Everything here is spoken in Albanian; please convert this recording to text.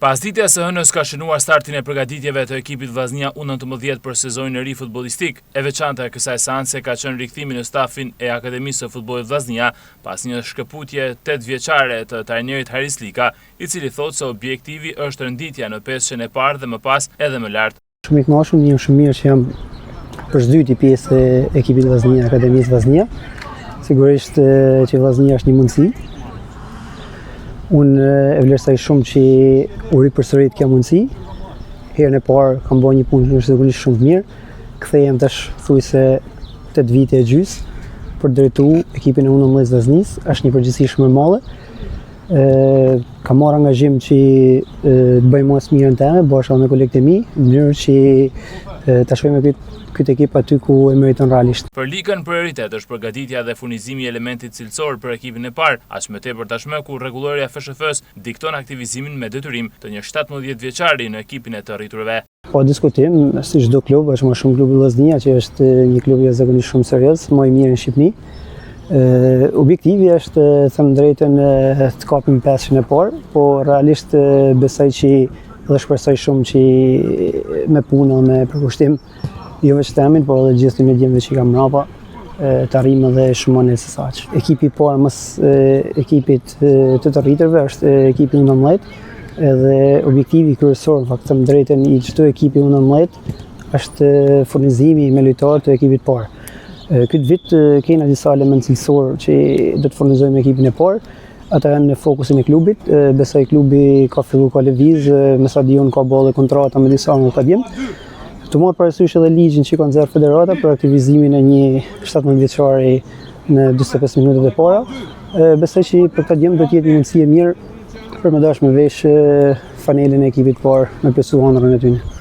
Pasdiktja së hënës ka shënuar startin e përgatitjeve të ekipit Vllaznia U19 për sezonin e ri futbollistik. E veçanta e kësaj seance ka qenë rikthimi në stafin e Akademisë së Futbollit Vllaznia pas një shkëputje 8 vjeçare të trajnerit Haris Lika, i cili thotë se objektivi është renditja në peshqen e parë dhe më pas edhe më lart. Shumë i kënaqur, jam shumë mirë që jam përsëdyti pjesë e ekipit Vllaznia, Akademisë Vllaznia. Sigurisht që Vllaznia është një mundësi. Unë e vlerësoj shumë që u ripërsërit kjo mundësi. Herën e parë kam bërë një punë sigurisht shumë të mirë. Kthehem tash thuajse 8 vite e gjys për drejtu ekipin e U19 Vllaznisë. Është një përgjegjësi shumë e madhe. Kam marrë angazhim që të bëj më së mirën time, bashkë me kolegët e mi, në mënyrë që ta shkojmë këtë ekip aty ku e meriton realisht. Për Likën prioritet është përgatitja dhe furnizimi i elementit cilësor për ekipin e parë, aq më tepër tashmë ku rregulloria e FSHF-s dikton aktivizimin me detyrim të një 17 vjeçari në ekipin e të rriturve. Po diskutim, si çdo klub, është më shumë klubi Vllaznia që është një klub jashtëzakonisht shumë serioz, më i mirë në Shqipëri. Objektivi është, them drejtën, të kapim peshqin e parë, po realisht besoj që dhe shpresoj shumë që me punë dhe me përkushtim, jo veç temin, por edhe gjithë të djemve që kam mbrapa, të arrijmë edhe shumë më së saq. Ekipi i parë mas ekipit të rriturve është ekipi U19, edhe objektivi kryesor, në fakt them drejtën, i çdo ekipi U19 është furnizimi me lojtarë të ekipit parë. Këtë vit kena disa element cilësor që do të furnizojmë ekipin e parë. Ata janë në fokusin e klubit. Besoj klubi ka filluar ka lëviz, me sa diun ka bollë kontrata me disa nga akadem. Të marr parasysh edhe ligjin që ka nxjerr federata për aktivizimin e një 17 vjeçari në 45 minutat e para. Besoj që për këtë djem do të jetë një mundësi e mirë për me dash me vesh fanelin e ekipit parë me plotësuar ëndrrën e tyre.